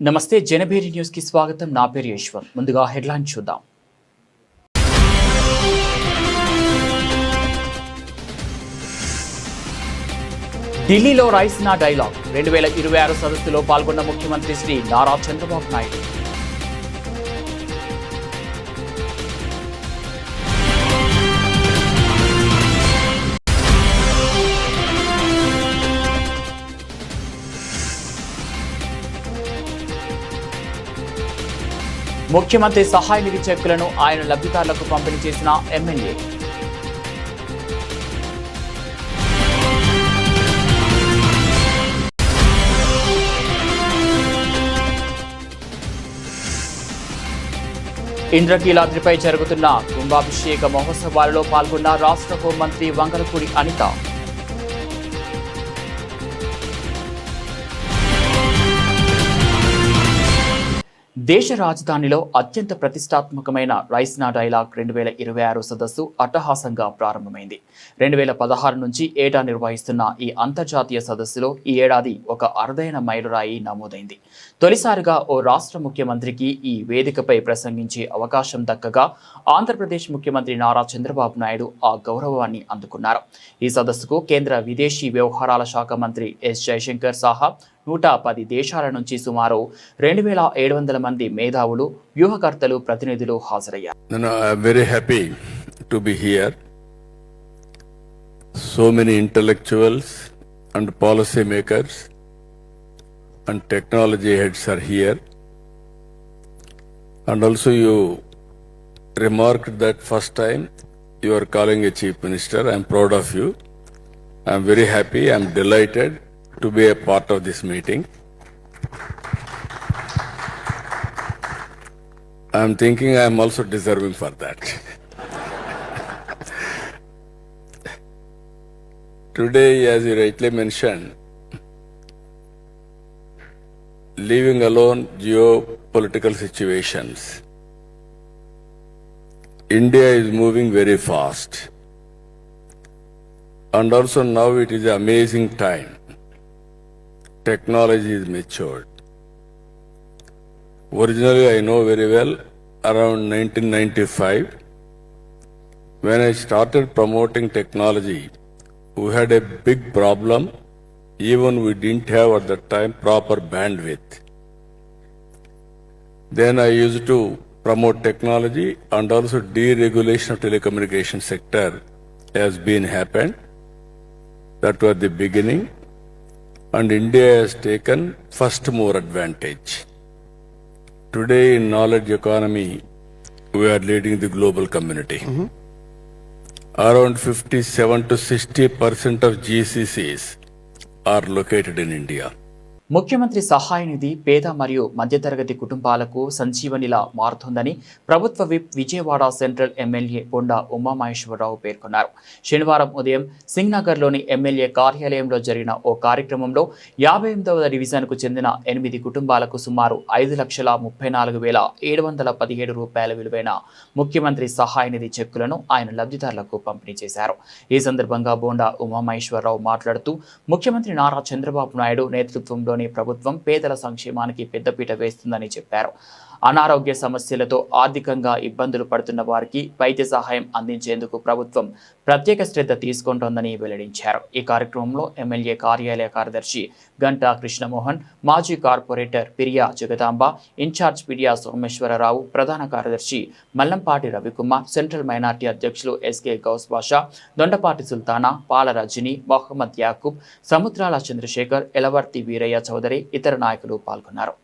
నమస్తే జనభేరి న్యూస్ కి స్వాగతం. నా పేరు యశ్వంత్. ముందుగా హెడ్లైన్ చూద్దాం. ఢిల్లీలో రైసినా డైలాగ్ 2026 సదస్సులో పాల్గొన్న ముఖ్యమంత్రి శ్రీ నారా చంద్రబాబు నాయుడు. ముఖ్యమంత్రి సహాయ నిధి చెక్కులను ఆయన లబ్ధిదారులకు పంపిణీ చేసిన ఎమ్మెల్యే. ఇంద్రకీలాద్రిపై జరుగుతున్న కుంభాభిషేక మహోత్సవాలలో పాల్గొన్న రాష్ట్ర హోంమంత్రి వంగలపూడి అనిత. దేశ రాజధానిలో అత్యంత ప్రతిష్టాత్మకమైన రైసినా డైలాగ్ 2026 సదస్సు అట్టహాసంగా ప్రారంభమైంది. 2016 నుంచి ఏటా నిర్వహిస్తున్న ఈ అంతర్జాతీయ సదస్సులో ఈ ఏడాది ఒక అరుదైన మైలురాయి నమోదైంది. తొలిసారిగా ఓ రాష్ట్ర ముఖ్యమంత్రికి ఈ వేదికపై ప్రసంగించే అవకాశం దక్కగా ఆంధ్రప్రదేశ్ ముఖ్యమంత్రి నారా చంద్రబాబు నాయుడు ఆ గౌరవాన్ని అందుకున్నారు. ఈ సదస్సుకు కేంద్ర విదేశీ వ్యవహారాల శాఖ మంత్రి ఎస్ జయశంకర్ సహా 110 దేశాల నుంచి సుమారు 2700 మంది మేధావులు, వ్యూహకర్తలు, ప్రతినిధులు హాజరయ్యారు. I'm very happy to be here. So many intellectuals and policy makers and technology heads are here. And also you remarked that first time you are calling a chief minister. I'm proud of you. I'm very happy. I'm delighted to be a part of this meeting. I'm thinking I'm also deserving for that. Today, as you rightly mentioned, leaving alone geopolitical situations, India is moving very fast. And also now it is an amazing time. Technology is matured. Originally, I know very well, around 1995, when I started promoting technology, we had a big problem. Even we didn't have at that time proper bandwidth. Then I used to promote technology, and also deregulation of telecommunication sector has been happened. That was the beginning. And India has taken first mover advantage. Today in knowledge economy, we are leading the global community. Around 57 to 60% of GCCs are located in India. ముఖ్యమంత్రి సహాయ నిధి పేద మరియు మధ్యతరగతి కుటుంబాలకు సంజీవనిలా మారుతుందని ప్రభుత్వ whip Vijayawada central MLA Bonda Umamaheswararao పేర్కొన్నారు. శనివారం ఉదయం సింగ్నగర్లోని ఎమ్మెల్యే కార్యాలయంలో జరిగిన ఓ కార్యక్రమంలో 58వ డివిజన్కు చెందిన 8 కుటుంబాలకు సుమారు 5,34,717 రూపాయల విలువైన ముఖ్యమంత్రి సహాయ నిధి చెక్కులను ఆయన లబ్ధిదారులకు పంపిణీ చేశారు. ఈ సందర్భంగా బొండా ఉమామహేశ్వరరావు మాట్లాడుతూ ముఖ్యమంత్రి నారా చంద్రబాబు నాయుడు నేతృత్వంలో ప్రభుత్వం పేదల సంక్షేమానికి పెద్దపీట వేస్తుందని చెప్పారు. అనారోగ్య సమస్యలతో ఆర్థికంగా ఇబ్బందులు పడుతున్న వారికి వైద్య సహాయం అందించేందుకు ప్రభుత్వం ప్రత్యేక శ్రద్ధ తీసుకుంటోందని వెల్లడించారు. ఈ కార్యక్రమంలో ఎమ్మెల్యే కార్యాలయ కార్యదర్శి గంటా కృష్ణమోహన్, మాజీ కార్పొరేటర్ పిరియా జగదాంబ, ఇన్ఛార్జ్ పిరియా సోమేశ్వరరావు, ప్రధాన కార్యదర్శి మల్లంపాటి రవికుమార్, సెంట్రల్ మైనార్టీ అధ్యక్షులు ఎస్కే గౌస్ బాషా, దొండపాటి సుల్తానా, పాల రజని, మొహమ్మద్ యాకూబ్, సముద్రాల చంద్రశేఖర్, ఎలవర్తి వీరయ్య చౌదరి, ఇతర నాయకులు పాల్గొన్నారు.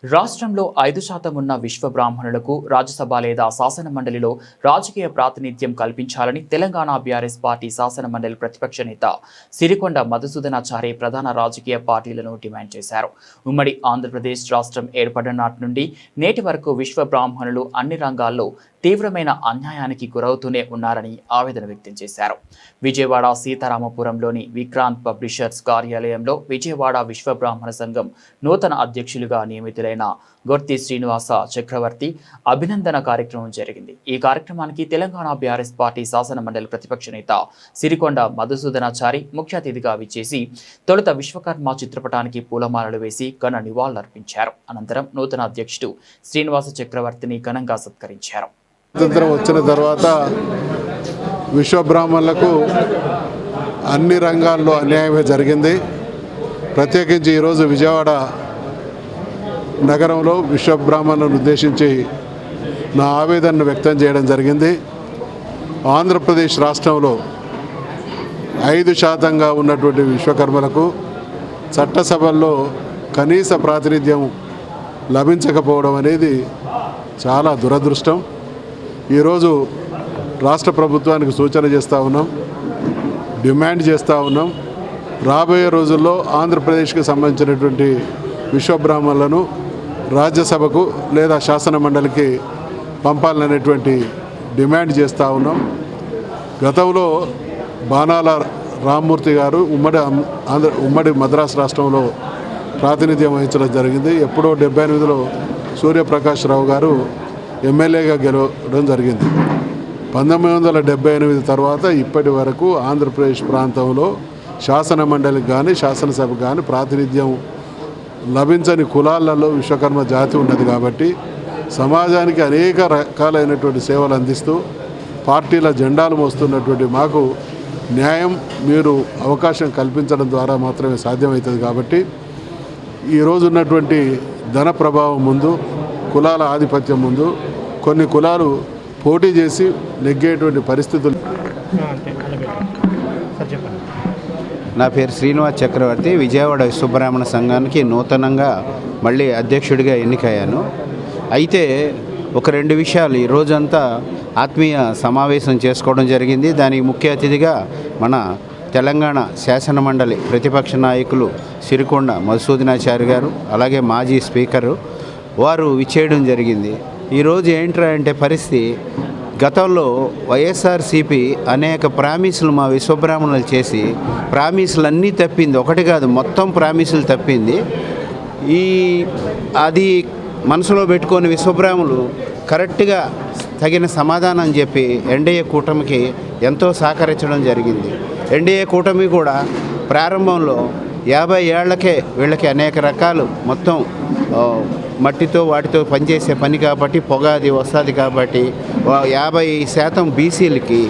రాష్ట్రంలో 5% ఉన్న విశ్వ బ్రాహ్మణులకు రాజ్యసభ లేదా శాసన మండలిలో రాజకీయ ప్రాతినిధ్యం కల్పించాలని తెలంగాణ బీఆర్ఎస్ పార్టీ శాసన మండలి ప్రతిపక్ష నేత సిరికొండ మధుసూదనాచారి ప్రధాన రాజకీయ పార్టీలను డిమాండ్ చేశారు. ఉమ్మడి ఆంధ్రప్రదేశ్ రాష్ట్రం ఏర్పడిన నాటి నుండి నేటి వరకు విశ్వ బ్రాహ్మణులు అన్ని రంగాల్లో తీవ్రమైన అన్యాయానికి గురవుతూనే ఉన్నారని ఆవేదన వ్యక్తం చేశారు. విజయవాడ సీతారామపురంలోని విక్రాంత్ పబ్లిషర్స్ కార్యాలయంలో విజయవాడ విశ్వ బ్రాహ్మణ సంఘం నూతన అధ్యక్షులుగా నియమితులైన ఉపాధ్యాయులైన గొర్తి శ్రీనివాస చక్రవర్తి అభినందన కార్యక్రమం జరిగింది. ఈ కార్యక్రమానికి తెలంగాణ బీఆర్ఎస్ పార్టీ శాసన మండలి ప్రతిపక్ష నేత సిరికొండ మధుసూదనాచారి ముఖ్య అతిథిగా విచ్చేసి తొలుత విశ్వకర్మ చిత్రపటానికి పూలమాలలు వేసి ఘన నివాళులర్పించారు. అనంతరం నూతన అధ్యక్షుడు శ్రీనివాస చక్రవర్తిని ఘనంగా సత్కరించారు. స్వతంత్రం వచ్చిన తర్వాత విశ్వబ్రాహ్మణులకు అన్ని రంగాల్లో అన్యాయమే జరిగింది. ప్రత్యేకించి ఈరోజు విజయవాడ నగరంలో విశ్వబ్రాహ్మణులను ఉద్దేశించి నా ఆవేదనను వ్యక్తం చేయడం జరిగింది. ఆంధ్రప్రదేశ్ రాష్ట్రంలో 5% ఉన్నటువంటి విశ్వకర్మలకు చట్టసభల్లో కనీస ప్రాతినిధ్యం లభించకపోవడం అనేది చాలా దురదృష్టం. ఈరోజు రాష్ట్ర ప్రభుత్వానికి సూచన చేస్తూ ఉన్నాం, డిమాండ్ చేస్తూ ఉన్నాం. రాబోయే రోజుల్లో ఆంధ్రప్రదేశ్కి సంబంధించినటువంటి విశ్వబ్రాహ్మణులను రాజ్యసభకు లేదా శాసన మండలికి పంపాలనేటువంటి డిమాండ్ చేస్తూ ఉన్నాం. గతంలో బాణాల రామ్మూర్తి గారు ఉమ్మడి మద్రాసు రాష్ట్రంలో ప్రాతినిధ్యం వహించడం జరిగింది. ఎప్పుడో 78లో సూర్యప్రకాష్ రావు గారు ఎమ్మెల్యేగా గెలవడం జరిగింది. 1978 తర్వాత ఇప్పటి వరకు ఆంధ్రప్రదేశ్ ప్రాంతంలో శాసన మండలికి కానీ శాసనసభకు కానీ ప్రాతినిధ్యం లభించని కులాలలో విశ్వకర్మ జాతి ఉన్నది. కాబట్టి సమాజానికి అనేక రకాలైనటువంటి సేవలు అందిస్తూ పార్టీల జెండాలు మోస్తున్నటువంటి మాకు న్యాయం మీరు అవకాశం కల్పించడం ద్వారా మాత్రమే సాధ్యమవుతుంది. కాబట్టి ఈరోజు ఉన్నటువంటి ధన ప్రభావం ముందు, కులాల ఆధిపత్యం ముందు కొన్ని కులాలు పోటీ చేసి నెగ్గేటువంటి పరిస్థితులు. నా పేరు శ్రీనివాస్ చక్రవర్తి. విజయవాడ విశ్వబ్రాహ్మణ సంఘానికి నూతనంగా మళ్ళీ అధ్యక్షుడిగా ఎన్నికయ్యాను. అయితే ఒక 2 విషయాలు ఈ రోజంతా ఆత్మీయ సమావేశం చేసుకోవడం జరిగింది. దానికి ముఖ్య అతిథిగా మన తెలంగాణ శాసన మండలి ప్రతిపక్ష నాయకులు సిరికొండ మధుసూదనాచారి గారు, అలాగే మాజీ స్పీకరు వారు విచ్చేయడం జరిగింది. ఈరోజు ఏంట్రా అంటే పరిస్థితి, గతంలో వైఎస్ఆర్సీపీ అనేక ప్రామిసులు మా విశ్వబ్రాహ్మణులు చేసి ప్రామిసులు అన్నీ తప్పింది. ఒకటి కాదు, మొత్తం ప్రామిసులు తప్పింది. అది మనసులో పెట్టుకొని విశ్వబ్రాహ్మణులు కరెక్ట్గా తగిన సమాధానం చెప్పి ఎన్డీఏ కూటమికి ఎంతో సహకరించడం జరిగింది. ఎన్డీఏ కూటమి కూడా ప్రారంభంలో 50 ఏళ్లకే వీళ్ళకి అనేక రకాలు మొత్తం మట్టితో వాటితో పనిచేసే పని కాబట్టి పొగ అది వస్తుంది కాబట్టి 50% బీసీలకి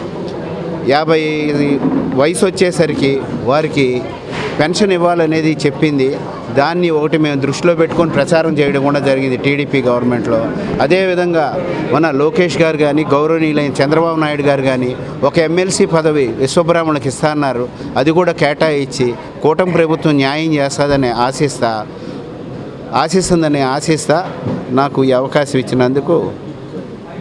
50 వయసు వచ్చేసరికి వారికి పెన్షన్ ఇవ్వాలనేది చెప్పింది. దాన్ని ఒకటి మేము దృష్టిలో పెట్టుకొని ప్రచారం చేయడం కూడా జరిగింది టీడీపీ గవర్నమెంట్లో. అదేవిధంగా మన లోకేష్ గారు కానీ గౌరవనీయులైన చంద్రబాబు నాయుడు గారు కానీ ఒక ఎమ్మెల్సీ పదవి విశ్వబ్రాహ్మణులకు ఇస్తారన్నారు. అది కూడా కేటాయించి కూటమి ప్రభుత్వం న్యాయం చేస్తుందని ఆశిస్తా నాకు ఈ అవకాశం ఇచ్చినందుకు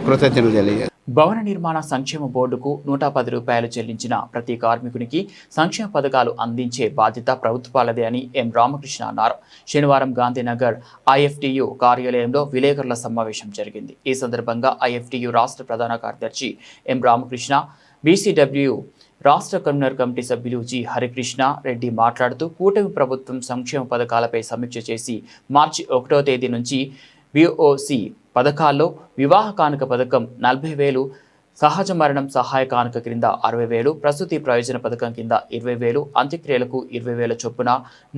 కృతజ్ఞతలు తెలియజేస్తాను. భవన నిర్మాణ సంక్షేమ బోర్డుకు 110 రూపాయలు చెల్లించిన ప్రతి కార్మికునికి సంక్షేమ పథకాలు అందించే బాధ్యత ప్రభుత్వాలదే అని ఎం రామకృష్ణ అన్నారు. శనివారం గాంధీనగర్ ఐఎఫ్టియు కార్యాలయంలో విలేకరుల సమావేశం జరిగింది. ఈ సందర్భంగా ఐఎఫ్టియు రాష్ట్ర ప్రధాన కార్యదర్శి ఎం రామకృష్ణ, బీసీడబ్ల్యూ రాష్ట్ర కన్వీనర్ కమిటీ సభ్యులు జి హరికృష్ణ రెడ్డి మాట్లాడుతూ కూటమి ప్రభుత్వం సంక్షేమ పథకాలపై సమీక్ష చేసి మార్చి 1వ తేదీ నుంచి బిఓసి పథకాల్లో వివాహ కానుక పథకం 40,000, సహజ మరణం సహాయ కానుక కింద 60,000, ప్రసూతి ప్రయోజన పథకం కింద 20,000, అంత్యక్రియలకు 20,000 చొప్పున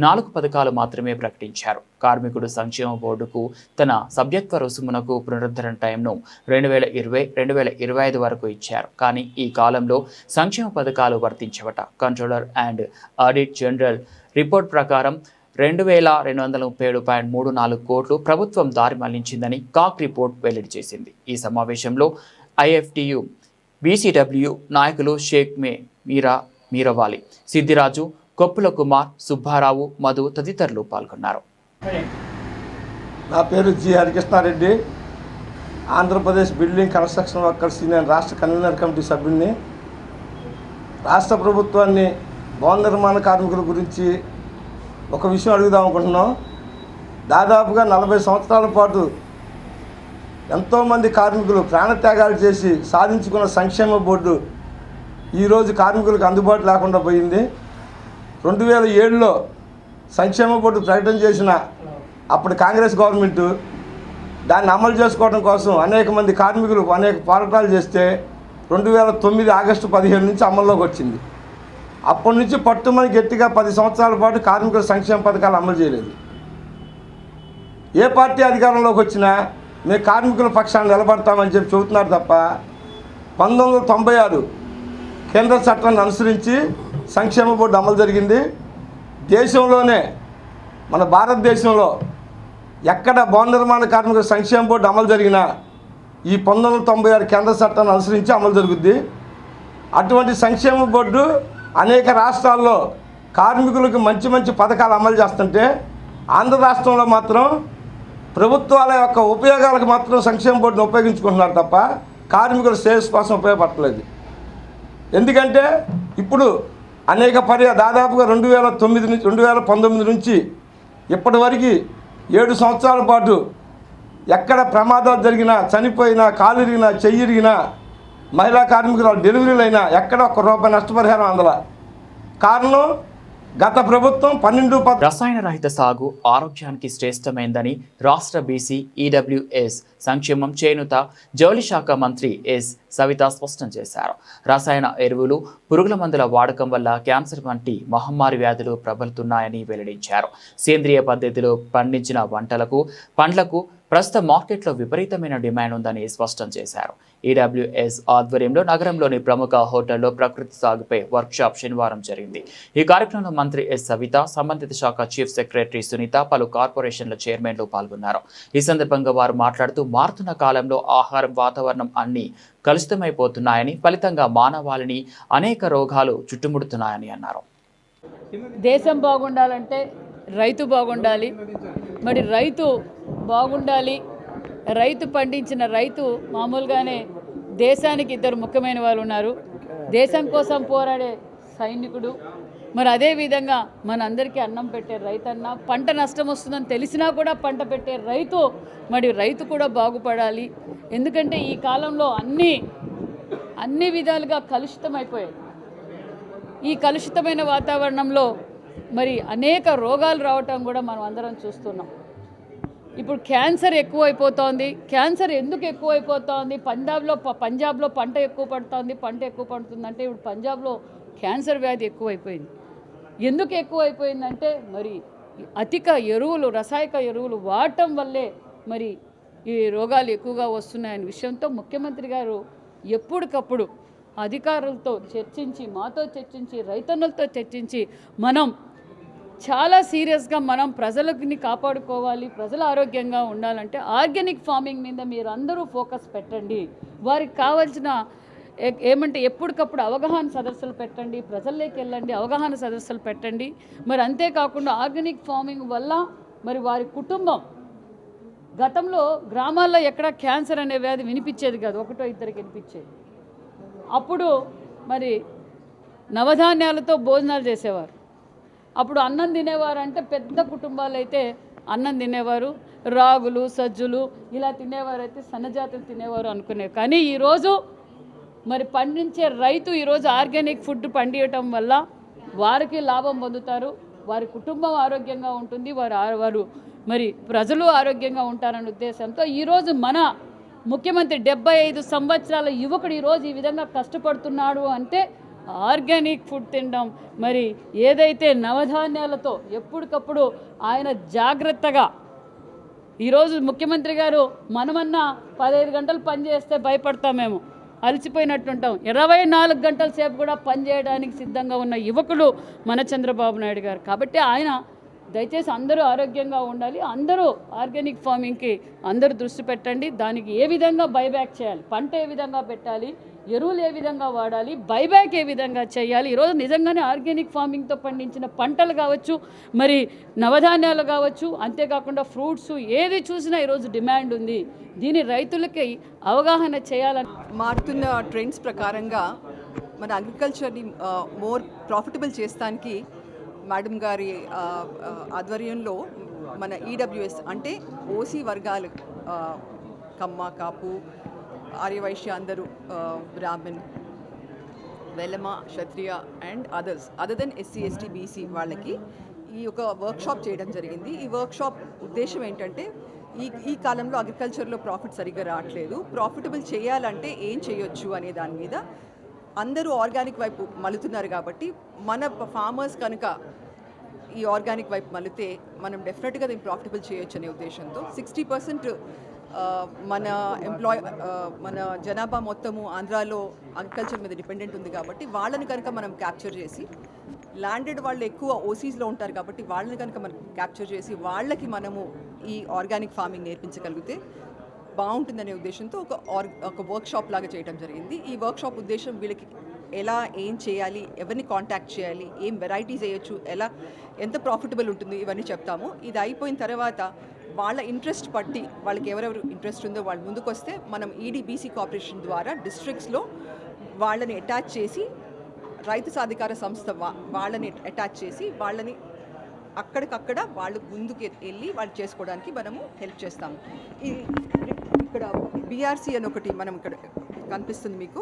4 పథకాలు మాత్రమే ప్రకటించారు. కార్మికుడు సంక్షేమ బోర్డుకు తన సభ్యత్వ రుసుమునకు పునరుద్ధరణ టైంను 2020-2025 వరకు ఇచ్చారు. కానీ ఈ కాలంలో సంక్షేమ పథకాలు వర్తించవట. Controller and audit general report ప్రకారం 2,237.34 కోట్లు ప్రభుత్వం దారి మళ్లించిందని కాక్ రిపోర్ట్ వెల్లడి చేసింది. ఈ సమావేశంలో ఐఎఫ్టియు, బీసీడబ్ల్యూ నాయకులు షేక్ మీరవాలి, సిద్దిరాజు, కొప్పుల కుమార్, సుబ్బారావు, మధు తదితరులు పాల్గొన్నారు. నా పేరు G Harikrishna Reddy. Andhra Pradesh building construction workers union రాష్ట్ర కన్వీనర్ కమిటీ సభ్యుడిని. రాష్ట్ర ప్రభుత్వాన్ని భవన నిర్మాణ కార్మికుల గురించి ఒక విషయం అడుగుదాం అనుకుంటున్నాం. దాదాపుగా 40 సంవత్సరాల పాటు ఎంతోమంది కార్మికులు ప్రాణత్యాగాలు చేసి సాధించుకున్న సంక్షేమ బోర్డు ఈరోజు కార్మికులకు అందుబాటు లేకుండా పోయింది. 2007లో సంక్షేమ బోర్డు ప్రకటన చేసిన అప్పుడు కాంగ్రెస్ గవర్నమెంటు దాన్ని అమలు చేసుకోవడం కోసం అనేక మంది కార్మికులు అనేక పోరాటాలు చేస్తే 2009 ఆగస్టు 15 నుంచి అమల్లోకి వచ్చింది. అప్పటి నుంచి పట్టుమని గట్టిగా 10 సంవత్సరాల పాటు కార్మికుల సంక్షేమ పథకాలు అమలు చేయలేదు. ఏ పార్టీ అధికారంలోకి వచ్చినా మేము కార్మికుల పక్షాన్ని నిలబడతామని చెప్పి చెబుతున్నారు తప్ప 1996 కేంద్ర చట్టాన్ని అనుసరించి సంక్షేమ బోర్డు అమలు జరిగింది. దేశంలోనే మన భారతదేశంలో ఎక్కడ భవన నిర్మాణ కార్మికుల సంక్షేమ బోర్డు అమలు జరిగినా ఈ 1996 కేంద్ర చట్టాన్ని అనుసరించి అమలు జరుగుద్ది. అటువంటి సంక్షేమ బోర్డు అనేక రాష్ట్రాల్లో కార్మికులకు మంచి మంచి పథకాలు అమలు చేస్తుంటే ఆంధ్ర రాష్ట్రంలో మాత్రం ప్రభుత్వాల యొక్క ఉపయోగాలకు మాత్రం సంక్షేమ బోర్డును ఉపయోగించుకుంటున్నారు తప్ప కార్మికుల శ్రేయస్సు కోసం ఉపయోగపడలేదు. ఎందుకంటే ఇప్పుడు అనేక దాదాపుగా 2019 నుంచి ఇప్పటి వరకు 7 సంవత్సరాల పాటు ఎక్కడ ప్రమాదాలు జరిగినా, చనిపోయినా, కాలు ఇరిగినా, చెయ్యి ఇరిగినా, మహిళా కార్మికుల డెలివరీలు అయినా ఎక్కడ ₹1 నష్టపరిహారం అందల. కారణం గత ప్రభుత్వం 12 రసాయన రహిత సాగు ఆరోగ్యానికి శ్రేష్టమైందని రాష్ట్ర బీసీ ఈడబ్ల్యూఎస్ సంక్షేమం చేనేత జౌళి శాఖ మంత్రి ఎస్ సవిత స్పష్టం చేశారు. రసాయన ఎరువులు, పురుగుల మందుల వాడకం వల్ల క్యాన్సర్ వంటి మహమ్మారి వ్యాధులు ప్రబలుతున్నాయని వెల్లడించారు. సేంద్రియ పద్ధతిలో పండించిన పండ్లకు ప్రస్తుతం మార్కెట్లో విపరీతమైన డిమాండ్ ఉందని స్పష్టం చేశారు. ఈడబ్ల్యూఎస్ ఆధ్వర్యంలో నగరంలోని ప్రముఖ హోటల్లో ప్రకృతి సాగుపై వర్క్షాప్ శనివారం జరిగింది. ఈ కార్యక్రమంలో మంత్రి ఎస్ సవిత, సంబంధిత శాఖ చీఫ్ సెక్రటరీ సునీత, పలు కార్పొరేషన్ల చైర్మన్లు పాల్గొన్నారు. ఈ సందర్భంగా వారు మాట్లాడుతూ మారుతున్న కాలంలో ఆహారం, వాతావరణం అన్నీ కలుషితమైపోతున్నాయని, ఫలితంగా మానవాళిని అనేక రోగాలు చుట్టుముడుతున్నాయని అన్నారు. దేశం బాగుండాలంటే రైతు బాగుండాలి. మరి రైతు బాగుండాలి. రైతు పండించిన రైతు మామూలుగానే దేశానికి 2 ముఖ్యమైన వాళ్ళు ఉన్నారు. దేశం కోసం పోరాడే సైనికుడు, మరి అదేవిధంగా మనందరికీ అన్నం పెట్టే రైతన్న, పంట నష్టం వస్తుందని తెలిసినా కూడా పంట పెట్టే రైతు, మరి రైతు కూడా బాగుపడాలి. ఎందుకంటే ఈ కాలంలో అన్ని విధాలుగా కలుషితమైపోయాయి. ఈ కలుషితమైన వాతావరణంలో మరి అనేక రోగాలు రావటం కూడా మనం అందరం చూస్తున్నాం. ఇప్పుడు క్యాన్సర్ ఎక్కువైపోతోంది. క్యాన్సర్ ఎందుకు ఎక్కువైపోతోంది? పంజాబ్లో పంట ఎక్కువ పడుతుందంటే ఇప్పుడు పంజాబ్లో క్యాన్సర్ వ్యాధి ఎక్కువైపోయింది. ఎందుకు ఎక్కువైపోయిందంటే మరి అధిక ఎరువులు, రసాయనిక ఎరువులు వాడటం వల్లే మరి ఈ రోగాలు ఎక్కువగా వస్తున్నాయనే విషయంతో ముఖ్యమంత్రి గారు ఎప్పటికప్పుడు అధికారులతో చర్చించి, మాతో చర్చించి, రైతన్నులతో చర్చించి మనం చాలా సీరియస్గా మనం ప్రజలని కాపాడుకోవాలి, ప్రజలు ఆరోగ్యంగా ఉండాలంటే ఆర్గానిక్ ఫార్మింగ్ మీద మీరు అందరూ ఫోకస్ పెట్టండి. వారికి కావాల్సిన ఏమంటే ఎప్పటికప్పుడు అవగాహన సదస్సులు పెట్టండి, ప్రజల్లోకి వెళ్ళండి, అవగాహన సదస్సులు పెట్టండి. మరి అంతేకాకుండా ఆర్గానిక్ ఫార్మింగ్ వల్ల మరి వారి కుటుంబం, గతంలో గ్రామాల్లో ఎక్కడ క్యాన్సర్ అనే వ్యాధి వినిపించేది కాదు, 1-2 వినిపించేది. అప్పుడు మరి నవధాన్యాలతో భోజనాలు చేసేవారు. అప్పుడు అన్నం తినేవారు అంటే పెద్ద కుటుంబాలు అయితే అన్నం తినేవారు, రాగులు, సజ్జులు ఇలా తినేవారు, అయితే సన్నజాతులు తినేవారు అనుకునేవి. కానీ ఈరోజు మరి పండించే రైతు ఈరోజు ఆర్గానిక్ ఫుడ్ పండియటం వల్ల వారికి లాభం పొందుతారు, వారి కుటుంబం ఆరోగ్యంగా ఉంటుంది, వారు మరి ప్రజలు ఆరోగ్యంగా ఉంటారనే ఉద్దేశంతో ఈరోజు మన ముఖ్యమంత్రి 75 సంవత్సరాల యువకుడు ఈరోజు ఈ విధంగా కష్టపడుతున్నాడు అంటే ఆర్గానిక్ ఫుడ్ తినడం, మరి ఏదైతే నవధాన్యాలతో ఎప్పటికప్పుడు ఆయన జాగ్రత్తగా. ఈరోజు ముఖ్యమంత్రి గారు మనమన్నా 15 గంటలు పని చేస్తే భయపడతామేమో, అలసిపోయినట్టుంటాం. 24 గంటల సేపు కూడా పనిచేయడానికి సిద్ధంగా ఉన్న యువకుడు మన చంద్రబాబు నాయుడు గారు. కాబట్టి ఆయన దయచేసి అందరూ ఆరోగ్యంగా ఉండాలి, అందరూ ఆర్గానిక్ ఫార్మింగ్కి అందరూ దృష్టి పెట్టండి. దానికి ఏ విధంగా బైబ్యాక్ చేయాలి, పంట ఏ విధంగా పెట్టాలి, ఎరువులు ఏ విధంగా వాడాలి, బైబ్యాక్ ఏ విధంగా చేయాలి. ఈరోజు నిజంగానే ఆర్గానిక్ ఫార్మింగ్తో పండించిన పంటలు కావచ్చు, మరి నవధాన్యాలు కావచ్చు, అంతేకాకుండా ఫ్రూట్స్ ఏది చూసినా ఈరోజు డిమాండ్ ఉంది. దీని రైతులకి అవగాహన చేయాలని మారుతున్న ట్రెండ్స్ ప్రకారంగా మన అగ్రికల్చర్ని మోర్ ప్రాఫిటబుల్ చేస్తానికి మేడం గారి ఆధ్వర్యంలో మన ఈడబ్ల్యూఎస్ అంటే ఓసీ వర్గాలు, కమ్మ, కాపు, ఆర్యవైశ్య అందరూ, Brahmin, Velama, Kshatriya and other than SC, ST, BC వాళ్ళకి ఈ ఒక వర్క్షాప్ చేయడం జరిగింది. ఈ వర్క్షాప్ ఉద్దేశం ఏంటంటే ఈ కాలంలో అగ్రికల్చర్లో ప్రాఫిట్ సరిగ్గా రావట్లేదు, ప్రాఫిటబుల్ చేయాలంటే ఏం చేయొచ్చు అనే దాని మీద అందరూ ఆర్గానిక్ వైపు మలుతున్నారు. కాబట్టి మన ఫార్మర్స్ కనుక ఈ ఆర్గానిక్ వైపు మలితే మనం డెఫినెట్గా దీన్ని ప్రాఫిటబుల్ చేయొచ్చు అనే ఉద్దేశంతో 60% మన జనాభా మొత్తము ఆంధ్రాలో అగ్రికల్చర్ మీద డిపెండెంట్ ఉంది. కాబట్టి వాళ్ళని కనుక మనం క్యాప్చర్ చేసి, ల్యాండెడ్ వాళ్ళు ఎక్కువ ఓసీస్లో ఉంటారు కాబట్టి వాళ్ళని కనుక మనం క్యాప్చర్ చేసి వాళ్ళకి మనము ఈ ఆర్గానిక్ ఫార్మింగ్ నేర్పించగలిగితే బాగుంటుందనే ఉద్దేశంతో ఒక వర్క్షాప్ లాగా చేయడం జరిగింది. ఈ వర్క్షాప్ ఉద్దేశం వీళ్ళకి ఎలా ఏం చేయాలి, ఎవరిని కాంటాక్ట్ చేయాలి, ఏం వెరైటీస్ వేయచ్చు, ఎంత ప్రాఫిటబుల్ ఉంటుంది ఇవన్నీ చెప్తాము. ఇది అయిపోయిన తర్వాత వాళ్ళ ఇంట్రెస్ట్ పట్టి వాళ్ళకి ఎవరెవరు ఇంట్రెస్ట్ ఉందో వాళ్ళు ముందుకు వస్తే మనం ఈడీబీసీ కార్పొరేషన్ ద్వారా డిస్ట్రిక్ట్స్లో వాళ్ళని అటాచ్ చేసి, రైతు సాధికార సంస్థ వాళ్ళని అటాచ్ చేసి వాళ్ళని అక్కడికక్కడ వాళ్ళు ముందుకు వెళ్ళి వాళ్ళు చేసుకోవడానికి మనము హెల్ప్ చేస్తాము. ఇక్కడ బీఆర్సీ అని ఒకటి మనం ఇక్కడ కనిపిస్తుంది మీకు.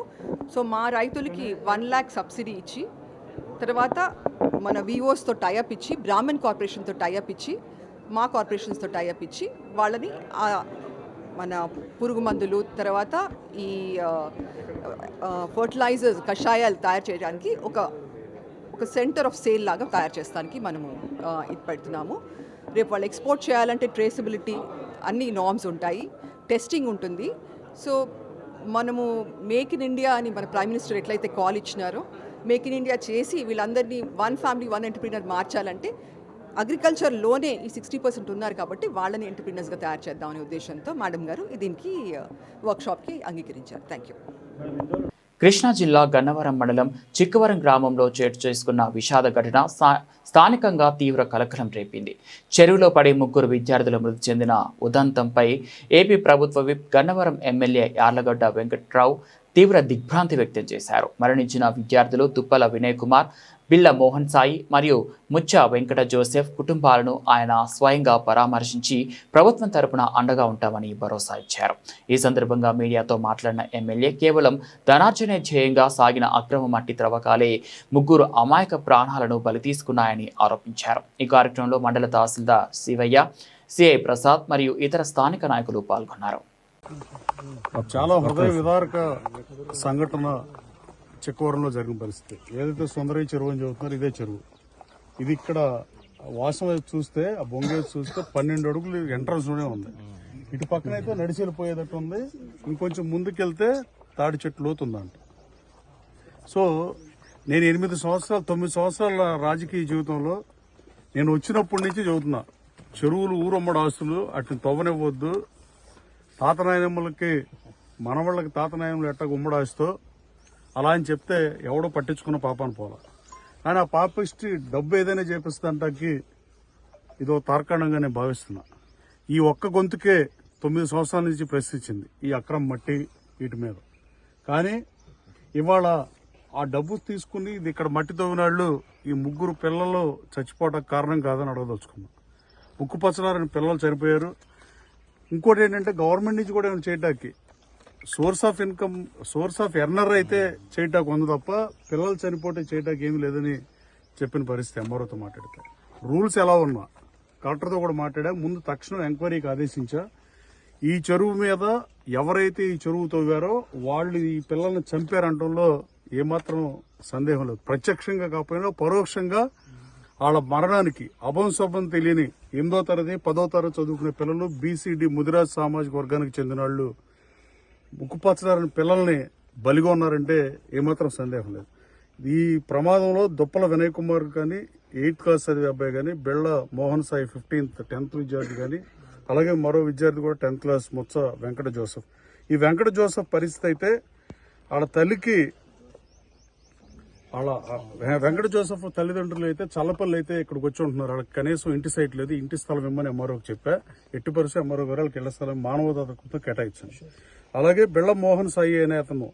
సో మా రైతులకి 1 lakh సబ్సిడీ ఇచ్చి, తర్వాత మన వివోస్తో టైఅప్ ఇచ్చి, బ్రాహ్మణ్ కార్పొరేషన్తో టైఅప్ ఇచ్చి, మా కార్పొరేషన్స్తో టైఅప్ ఇచ్చి వాళ్ళని మన పురుగు మందులు, తర్వాత ఈ ఫర్టిలైజర్స్, కషాయాలు తయారు చేయడానికి ఒక సెంటర్ ఆఫ్ సేల్ లాగా తయారు చేస్తానికి మనము ఇది పెడుతున్నాము. రేపు వాళ్ళు ఎక్స్పోర్ట్ చేయాలంటే ట్రేసబిలిటీ అన్ని నార్మ్స్ ఉంటాయి, టెస్టింగ్ ఉంటుంది. సో మనము మేక్ ఇన్ ఇండియా అని మన ప్రైమ్ మినిస్టర్ ఎట్లయితే కాల్ ఇచ్చినారో, మేక్ ఇన్ ఇండియా చేసి వీళ్ళందరినీ 1 family 1 ఎంటర్ప్రీనర్ మార్చాలంటే అగ్రికల్చర్లోనే ఈ 60% ఉన్నారు కాబట్టి వాళ్ళని ఎంటర్ప్రీనర్స్గా తయారు చేద్దామనే ఉద్దేశంతో మేడం గారు దీనికి వర్క్షాప్కి అంగీకరించారు. Thank you. కృష్ణా జిల్లా గన్నవరం మండలం చిక్కవరం గ్రామంలో చోటు చేసుకున్న విషాద ఘటన స్థానికంగా తీవ్ర కలకలం రేపింది. చెరువులో పడి 3 విద్యార్థులు మృతి చెందిన ఉదంతంపై ఏపీ ప్రభుత్వ విప్ గన్నవరం ఎమ్మెల్యే యార్లగడ్డ వెంకట్రావు తీవ్ర దిగ్భ్రాంతి వ్యక్తం చేశారు. మరణించిన విద్యార్థులు తుప్పల వినయ్ కుమార్, బిళ్ళ మోహన్ సాయి మరియు ముచ్చ వెంకట జోసెఫ్ కుటుంబాలను ఆయన స్వయంగా పరామర్శించి ప్రభుత్వం తరపున అండగా ఉంటామని భరోసా ఇచ్చారు. ఈ సందర్భంగా మీడియాతో మాట్లాడిన ఎమ్మెల్యే కేవలం ధనార్జనే ధ్యేయంగా సాగిన అక్రమ మట్టి త్రవ్వకాలే 3 అమాయక ప్రాణాలను బలి తీసుకున్నాయని ఆరోపించారు. ఈ కార్యక్రమంలో మండల తహసీల్దార్ శివయ్య, సిఐ ప్రసాద్ మరియు ఇతర స్థానిక నాయకులు పాల్గొన్నారు. చాలా హృదయ విదారక సంఘటన చిక్కవరంలో జరిగిన పరిస్థితి. ఏదైతే సుందరయ్య చెరువు అని చెబుతున్నారో ఇదే చెరువు. ఇది ఇక్కడ వాసం వైపు చూస్తే, ఆ బొంగేసి చూస్తే 12 అడుగులు ఎంట్రన్స్ లోనే ఉంది. ఇటు పక్కన అయితే నడిచి వెళ్ళిపోయేటట్టు ఉంది. ఇంకొంచెం ముందుకెళ్తే తాడి చెట్టు లోతుందంట. సో నేను 9 సంవత్సరాలు 9 సంవత్సరాల రాజకీయ జీవితంలో నేను వచ్చినప్పటి నుంచి చెబుతున్నా, చెరువులు ఊరమ్మడి ఆస్తులు అటు తవ్వనివ్వద్దు. తాతనాయనమ్మలకి మనవాళ్ళకి తాతనాయనములు ఎట్టగా ఉమ్మడి ఆస్తో అలా అని చెప్తే ఎవడో పట్టించుకున్న పాపాను పోలా. కానీ ఆ పాపిష్టి డబ్బు ఏదైనా చేపిస్తాంటానికి ఇదో తార్కాణంగా నేను భావిస్తున్నా. ఈ ఒక్క గొంతుకే 9 సంవత్సరాల నుంచి ప్రశ్నించింది ఈ అక్రమ మట్టి వీటి మీద. కానీ ఇవాళ ఆ డబ్బు తీసుకుని ఇది ఇక్కడ మట్టి తవ్వినాళ్ళు ఈ 3 పిల్లలు చచ్చిపోవడానికి కారణం కాదని అడగదలుచుకున్నా. ఉక్కుపచ్చలారని పిల్లలు చనిపోయారు. ఇంకోటి ఏంటంటే గవర్నమెంట్ నుంచి కూడా ఏమైనా చేయడానికి source of income, source of earner అయితే చేయటానికి ఉంది తప్ప పిల్లలు చనిపోతే చేయటానికి ఏమీ లేదని చెప్పిన పరిస్థితి. ఎంఆర్ఓతో మాట్లాడితే రూల్స్ ఎలా ఉన్నా కలెక్టర్తో కూడా మాట్లాడా. ముందు తక్షణం ఎంక్వైరీకి ఆదేశించా. ఈ చెరువు మీద ఎవరైతే ఈ చెరువు తవ్వారో వాళ్ళు ఈ పిల్లల్ని చంపారంటంలో ఏమాత్రం సందేహం లేదు. ప్రత్యక్షంగా కాకపోయినా పరోక్షంగా వాళ్ళ మరణానికి అభంశుభం తెలియని 8వ తరగతి 10వ తరగతి చదువుకునే పిల్లలు, బీసీడీ ముదిరాజ్ సామాజిక వర్గానికి చెందిన వాళ్ళు ఉక్కుపచ్చలారని పిల్లల్ని బలిగా ఉన్నారంటే ఏమాత్రం సందేహం లేదు. ఈ ప్రమాదంలో దుప్పల వినయ్ కుమార్ కానీ, 8th క్లాస్ చదివే అబ్బాయి కానీ, బిళ్ళ మోహన్ సాయి 10th విద్యార్థి కానీ, అలాగే మరో విద్యార్థి కూడా 10th క్లాస్ ముచ్చ వెంకట జోసెఫ్. ఈ వెంకట జోసెఫ్ పరిస్థితి అయితే వాళ్ళ తల్లికి, వాళ్ళ వెంకట జోసెఫ్ తల్లిదండ్రులు అయితే చల్లపల్లి అయితే ఇక్కడికి వచ్చి ఉంటున్నారు. వాళ్ళకి కనీసం ఇంటి సైట్ లేదు. ఇంటి స్థలం ఇమ్మని ఎంఆర్ఓకి చెప్పా. ఎట్టి పరిస్థితి ఎంఆర్ఓ గారు వాళ్ళకి ఇళ్ల స్థలం మానవతాతో కేటాయించాను. అలాగే బిళ్ళ మోహన్ సాయి అనే అతను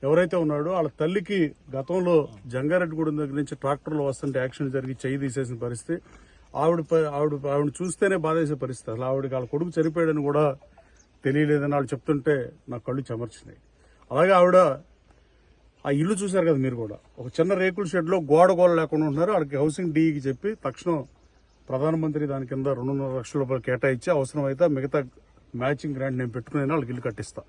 ఎవరైతే ఉన్నాడో వాళ్ళ తల్లికి గతంలో జంగారెడ్డిగూడెం దగ్గర నుంచి ట్రాక్టర్లో వస్తుంటే యాక్సిడెంట్ జరిగి చెయ్యి తీసేసిన పరిస్థితి. ఆవిడ చూస్తేనే బాధేసే పరిస్థితి. అసలు ఆవిడకి వాళ్ళ కొడుకు చనిపోయాడని కూడా తెలియలేదని వాళ్ళు చెప్తుంటే నా కళ్ళు చెమర్చినాయి. అలాగే ఆవిడ ఆ ఇల్లు చూశారు కదా మీరు కూడా, ఒక చిన్న రేకుల షెడ్ లో గోడ లేకుండా ఉంటున్నారు. వాళ్ళకి హౌసింగ్ డీకి చెప్పి తక్షణం ప్రధానమంత్రి దాని కింద 2.5 లక్షల రూపాయలు కేటాయించి అవసరమైతే మిగతా మ్యాచింగ్ గ్రాంట్ నేను పెట్టుకుని వాళ్ళకి ఇల్లు కట్టిస్తా.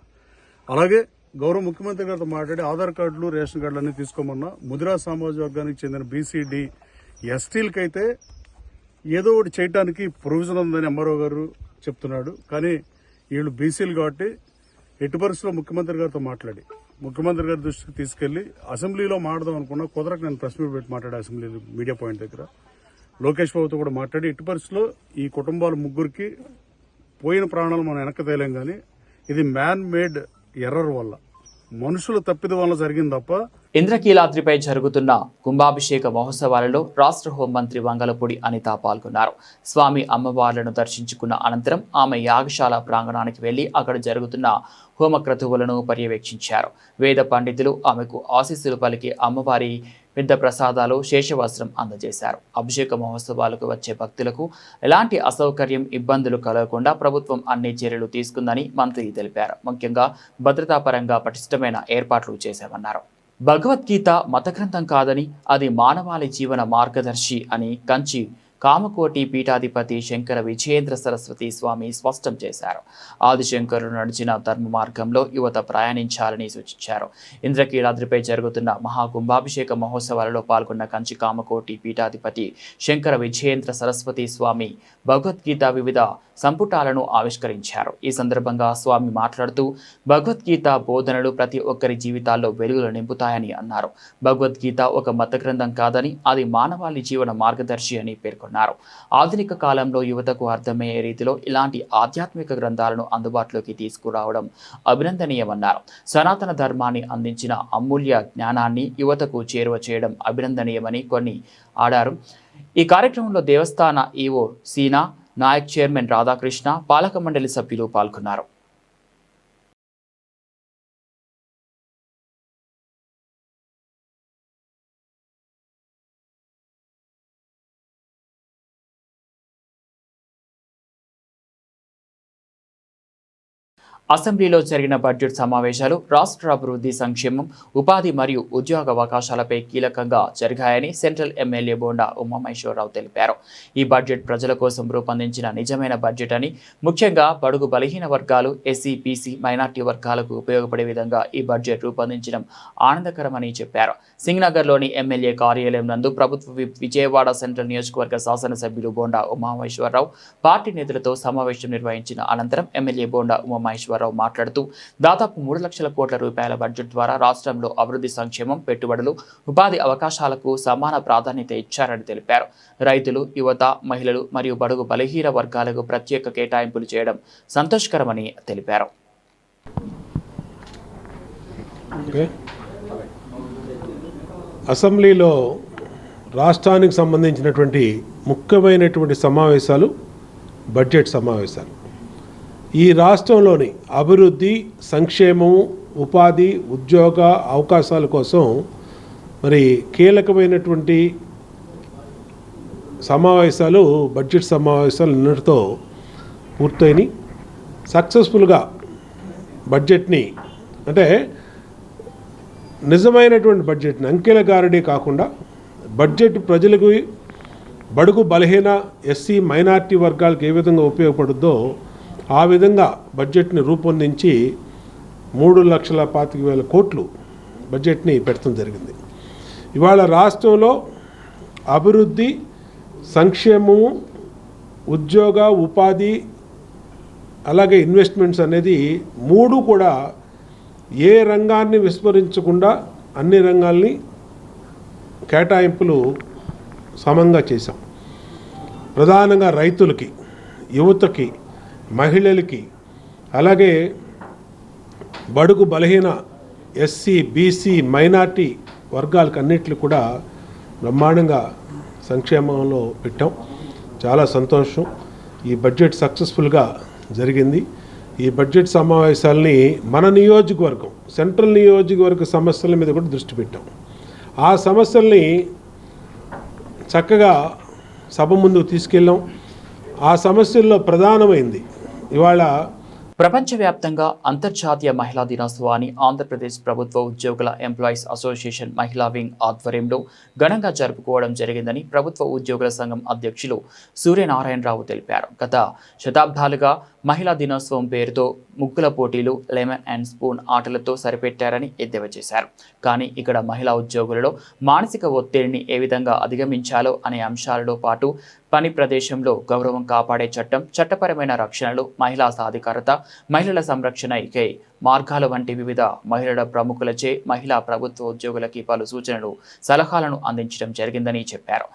అలాగే గౌరవ ముఖ్యమంత్రి గారితో మాట్లాడి ఆధార్ కార్డులు రేషన్ కార్డులు అన్ని తీసుకోమన్నా. ముదిరా సామాజిక వర్గానికి చెందిన బీసీడీ ఎస్టీలకైతే ఏదో ఒకటి చేయడానికి ప్రొవిజన్ ఉందని ఎంఆర్ఓ గారు చెప్తున్నాడు. కానీ వీళ్ళు బీసీలు కాబట్టి ఎట్టి పరిస్థితుల్లో ముఖ్యమంత్రి గారితో మాట్లాడి ముఖ్యమంత్రి గారి దృష్టికి తీసుకెళ్లి అసెంబ్లీలో మాట్లాడదాం అనుకున్నా. కుదరకు నేను ప్రెస్ మీట్ పెట్టి మాట్లాడే అసెంబ్లీ మీడియా పాయింట్ దగ్గర లోకేష్ బాబుతో కూడా మాట్లాడి ఎట్టి పరిస్థితుల్లో ఈ కుటుంబాల ముగ్గురికి పోయిన ప్రాణాలు మనం వెనక్కి తేలేం. కానీ ఇది మ్యాన్ మేడ్ ఎర్రర్ వల్ల, మనుషుల తప్పిద వల్ల జరిగింది తప్ప. ఇంద్రకీలాద్రిపై జరుగుతున్న కుంభాభిషేక మహోత్సవాలలో రాష్ట్ర హోంమంత్రి వంగలపూడి అనిత పాల్గొన్నారు. స్వామి అమ్మవార్లను దర్శించుకున్న అనంతరం ఆమె యాగశాల ప్రాంగణానికి వెళ్లి అక్కడ జరుగుతున్న హోమక్రతువులను పర్యవేక్షించారు. వేద పండితులు ఆమెకు ఆశీస్సులు పలికి అమ్మవారి పెద్ద ప్రసాదాలు, శేషవస్త్రం అందజేశారు. అభిషేక మహోత్సవాలకు వచ్చే భక్తులకు ఎలాంటి అసౌకర్యం, ఇబ్బందులు కలగకుండా ప్రభుత్వం అన్ని చర్యలు తీసుకుందని మంత్రి తెలిపారు. ముఖ్యంగా భద్రతా పరంగా పటిష్టమైన ఏర్పాట్లు చేశామన్నారు. భగవద్గీత మత గ్రంథం కాదని, అది మానవాళి జీవన మార్గదర్శి అని కంచి కామకోటి పీఠాధిపతి శంకర విజయేంద్ర సరస్వతి స్వామి స్పష్టం చేశారు. ఆదిశంకరులు నడిచిన ధర్మ మార్గంలో యువత ప్రయాణించాలని సూచించారు. ఇంద్రకీలాద్రిపై జరుగుతున్న మహాకుంభాభిషేక మహోత్సవాలలో పాల్గొన్న కంచి కామకోటి పీఠాధిపతి శంకర విజయేంద్ర సరస్వతి స్వామి భగవద్గీత వివిధ సంపుటాలను ఆవిష్కరించారు. ఈ సందర్భంగా స్వామి మాట్లాడుతూ భగవద్గీత బోధనలు ప్రతి ఒక్కరి జీవితాల్లో వెలుగులు నింపుతాయని అన్నారు. భగవద్గీత ఒక మత గ్రంథం కాదని, అది మానవాళి జీవన మార్గదర్శి అని పేర్కొన్నారు. ఆధునిక కాలంలో యువతకు అర్థమయ్యే రీతిలో ఇలాంటి ఆధ్యాత్మిక గ్రంథాలను అందుబాటులోకి తీసుకురావడం అభినందనీయమన్నారు. సనాతన ధర్మాన్ని అందించిన అమూల్య జ్ఞానాన్ని యువతకు చేరువ చేయడం అభినందనీయమని కొన్ని ఆడారు. ఈ కార్యక్రమంలో దేవస్థాన ఈవో సీనా నాయక్, చైర్మన్ రాధాకృష్ణ, పాలక మండలి సభ్యులు పాల్గొన్నారు. అసెంబ్లీలో జరిగిన బడ్జెట్ సమావేశాలు రాష్ట్ర అభివృద్ధి, సంక్షేమం, ఉపాధి మరియు ఉద్యోగ అవకాశాలపై కీలకంగా జరిగాయని సెంట్రల్ ఎమ్మెల్యే బోండా ఉమామహేశ్వరరావు తెలిపారు. ఈ బడ్జెట్ ప్రజల కోసం రూపొందించిన నిజమైన బడ్జెట్ అని, ముఖ్యంగా బడుగు బలహీన వర్గాలు, ఎస్సీ, బీసీ, మైనార్టీ వర్గాలకు ఉపయోగపడే విధంగా ఈ బడ్జెట్ రూపొందించడం ఆనందకరమని చెప్పారు. సింగ్నగర్లోని ఎమ్మెల్యే కార్యాలయం నందు ప్రభుత్వ విజయవాడ సెంట్రల్ నియోజకవర్గ శాసనసభ్యులు బోండా ఉమామహేశ్వరరావు పార్టీ నేతలతో సమావేశం నిర్వహించిన అనంతరం ఎమ్మెల్యే బోండా ఉమామహేశ్వరరావు మాట్లాడుతూ దాదాపు 3 లక్షల కోట్ల రూపాయల బడ్జెట్ ద్వారా రాష్ట్రంలో అభివృద్ధి, సంక్షేమం, పెట్టుబడులు, ఉపాధి అవకాశాలకు సమాన ప్రాధాన్యత ఇచ్చారని తెలిపారు. రైతులు, యువత, మహిళలు మరియు బడుగు బలహీన వర్గాలకు ప్రత్యేక కేటాయింపులు చేయడం సంతోషకరమని తెలిపారు. అసెంబ్లీలో రాష్ట్రానికి సంబంధించినటువంటి ముఖ్యమైనటువంటి సమావేశాలు బడ్జెట్ సమావేశాలు. ఈ రాష్ట్రంలోని అభివృద్ధి, సంక్షేమము, ఉపాధి, ఉద్యోగ అవకాశాల కోసం మరి కీలకమైనటువంటి సమావేశాలు బడ్జెట్ సమావేశాలు నిన్నటితో పూర్తయినాయి. సక్సెస్ఫుల్గా బడ్జెట్ని, అంటే నిజమైనటువంటి బడ్జెట్ని, అంకెల గారడీ కాకుండా బడ్జెట్ ప్రజలకు, బడుగు బలహీన, ఎస్సీ, మైనార్టీ వర్గాలకు ఏ విధంగా ఉపయోగపడుద్దో ఆ విధంగా బడ్జెట్ని రూపొందించి 3,25,000 కోట్లు బడ్జెట్ని పెట్టడం జరిగింది. ఇవాళ రాష్ట్రంలో అభివృద్ధి, సంక్షేమము, ఉద్యోగ, ఉపాధి, అలాగే ఇన్వెస్ట్మెంట్స్ అనేది 3 కూడా ఏ రంగాన్ని విస్మరించకుండా అన్ని రంగాల్ని కేటాయింపులు సమంగా చేశాం. ప్రధానంగా రైతులకి, యువతకి, మహిళలకి, అలాగే బడుగు బలహీన ఎస్సీ, బీసీ, మైనార్టీ వర్గాలకు అన్నిట్లు కూడా బ్రహ్మాండంగా సంక్షేమంలో పెట్టాం. చాలా సంతోషం. ఈ బడ్జెట్ సక్సెస్ఫుల్గా జరిగింది. ఈ బడ్జెట్ సమావేశాలని మన నియోజకవర్గం, సెంట్రల్ నియోజకవర్గ సమస్యల మీద కూడా దృష్టి పెట్టాం. ఆ సమస్యల్ని చక్కగా సభ ముందుకు తీసుకెళ్ళాం. ఆ సమస్యల్లో ప్రధానమైంది ఇవాళ ప్రపంచవ్యాప్తంగా అంతర్జాతీయ మహిళా దినోత్సవాన్ని ఆంధ్రప్రదేశ్ ప్రభుత్వ ఉద్యోగుల ఎంప్లాయీస్ అసోసియేషన్ మహిళా వింగ్ ఆధ్వర్యంలో ఘనంగా జరుపుకోవడం జరిగిందని ప్రభుత్వ ఉద్యోగుల సంఘం అధ్యక్షులు సూర్యనారాయణరావు తెలిపారు. గత శతాబ్దాలుగా మహిళా దినోత్సవం పేరుతో ముగ్గుల పోటీలు, లెమన్ అండ్ స్పూన్ ఆటలతో సరిపెట్టారని ఎద్దేవా చేశారు. కానీ ఇక్కడ మహిళా ఉద్యోగులలో మానసిక ఒత్తిడిని ఏ విధంగా అధిగమించాలో అనే అంశాలతో పాటు పని ప్రదేశంలో గౌరవం కాపాడే చట్టం, చట్టపరమైన రక్షణలు, మహిళా సాధికారత, మహిళల సంరక్షణకై మార్గాల వంటి వివిధ మహిళల ప్రముఖులచే మహిళా ప్రభుత్వ ఉద్యోగులకి పలు సూచనలు, సలహాలను అందించడం జరిగిందని చెప్పారు.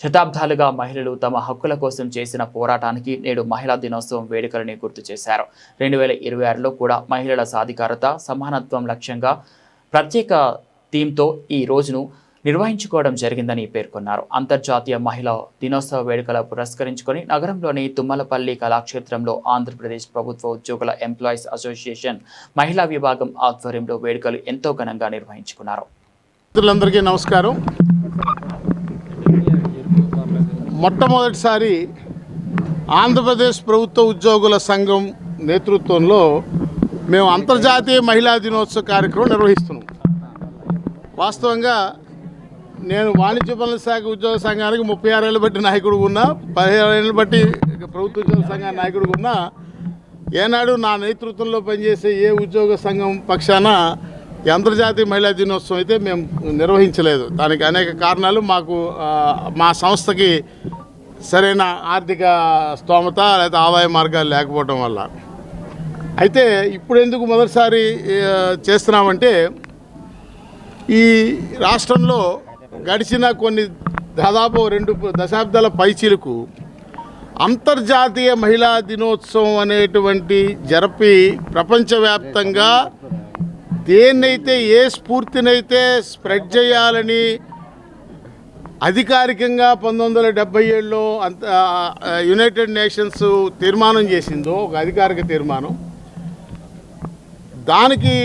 శతాబ్దాలుగా మహిళలు తమ హక్కుల కోసం చేసిన పోరాటానికి నేడు మహిళా దినోత్సవం వేడుకలని గుర్తు చేశారు. 2026లో కూడా మహిళల సాధికారత, సమానత్వం లక్ష్యంగా ప్రత్యేక థీమ్తో ఈ రోజును నిర్వహించుకోవడం జరిగిందని పేర్కొన్నారు. అంతర్జాతీయ మహిళా దినోత్సవ వేడుకల పురస్కరించుకొని నగరంలోని తుమ్మలపల్లి కళాక్షేత్రంలో ఆంధ్రప్రదేశ్ ప్రభుత్వ ఉద్యోగుల ఎంప్లాయీస్ అసోసియేషన్ మహిళా విభాగం ఆధ్వర్యంలో వేడుకలు ఎంతో ఘనంగా నిర్వహించుకున్నారు. మిత్రులందరికీ నమస్కారం. మొట్టమొదటిసారి ఆంధ్రప్రదేశ్ ప్రభుత్వ ఉద్యోగుల సంఘం నేతృత్వంలో మేము అంతర్జాతీయ మహిళా దినోత్సవ కార్యక్రమం నిర్వహిస్తున్నాం. వాస్తవంగా నేను వాణిజ్య పనుల శాఖ ఉద్యోగ సంఘానికి 36 ఏళ్ళు బట్టి నాయకుడు ఉన్నా, 17 ఏళ్ళు బట్టి ప్రభుత్వ ఉద్యోగ సంఘ నాయకుడు ఉన్నా, ఏనాడు నా నేతృత్వంలో పనిచేసే ఏ ఉద్యోగ సంఘం పక్షాన ఈ అంతర్జాతీయ మహిళా దినోత్సవం అయితే మేము నిర్వహించలేదు. దానికి అనేక కారణాలు. మాకు మా సంస్థకి సరైన ఆర్థిక స్తోమత లేదా ఆదాయ మార్గాలు లేకపోవడం వల్ల. అయితే ఇప్పుడు ఎందుకు మొదటిసారి చేస్తున్నామంటే, ఈ రాష్ట్రంలో గడిచిన దాదాపు 2 దశాబ్దాల పైచీలకు అంతర్జాతీయ మహిళా దినోత్సవం అనేటువంటి జరిపి ప్రపంచవ్యాప్తంగా దేన్నైతే, ఏ స్ఫూర్తినైతే స్ప్రెడ్ చేయాలని అధికారికంగా 1977లో యునైటెడ్ నేషన్స్ తీర్మానం చేసిందో, ఒక అధికారిక తీర్మానం, దానికి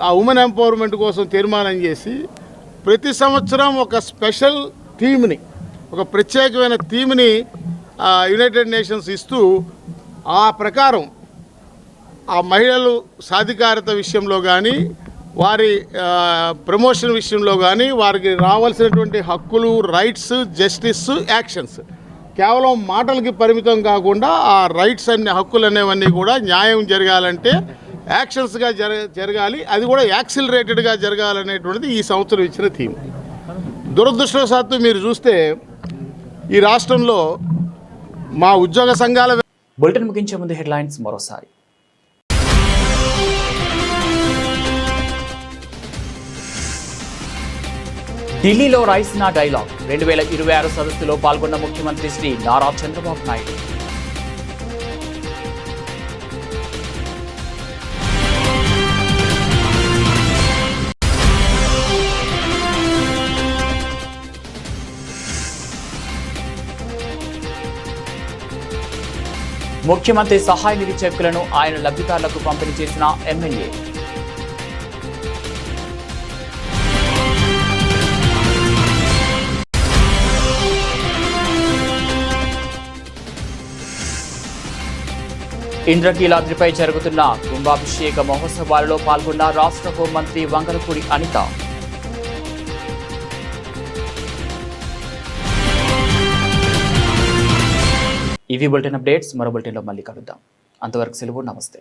ఆ ఉమెన్ ఎంపవర్మెంట్ కోసం తీర్మానం చేసి ప్రతి సంవత్సరం ఒక స్పెషల్ థీమ్ని, ఒక ప్రత్యేకమైన థీమ్ని యునైటెడ్ నేషన్స్ ఇస్తూ, ఆ ప్రకారం ఆ మహిళలు సాధికారత విషయంలో కానీ, వారి ప్రమోషన్ విషయంలో కానీ, వారికి రావాల్సినటువంటి హక్కులు, రైట్స్, జస్టిస్, యాక్షన్స్ కేవలం మాటలకి పరిమితం కాకుండా ఆ రైట్స్ అన్ని, హక్కులు అనేవన్నీ కూడా న్యాయం జరగాలంటే యాక్షన్స్గా జరగాలి, అది కూడా యాక్సిలరేటెడ్గా జరగాలనేటువంటిది ఈ సంవత్సరం ఇచ్చిన థీమ్. దురదృష్టవశాత్తు మీరు చూస్తే ఈ రాష్ట్రంలో మా ఉద్యోగ సంఘాల బులెటిన్ ముగించే ముందు హెడ్లైన్స్ మరోసారి. ఢిల్లీలో రైసినా డైలాగ్ 2026 సదస్సులో పాల్గొన్న ముఖ్యమంత్రి శ్రీ నారా చంద్రబాబు నాయుడు. ముఖ్యమంత్రి సహాయ నిధి చెక్కులను ఆయన లబ్ధిదారులకు పంపిణీ చేసిన ఎమ్మెల్యే. ఇంద్రకీలాద్రిపై జరుగుతున్న కుంభాభిషేక మహోత్సవాలలో పాల్గొన్న రాష్ట్ర హోంమంత్రి వంగలపూడి అనిత. ఇవి బులెటిన్ అప్డేట్స్. మరో బులెటిన్లో మళ్ళీ కలుద్దాం. అంతవరకు సెలవు. నమస్తే.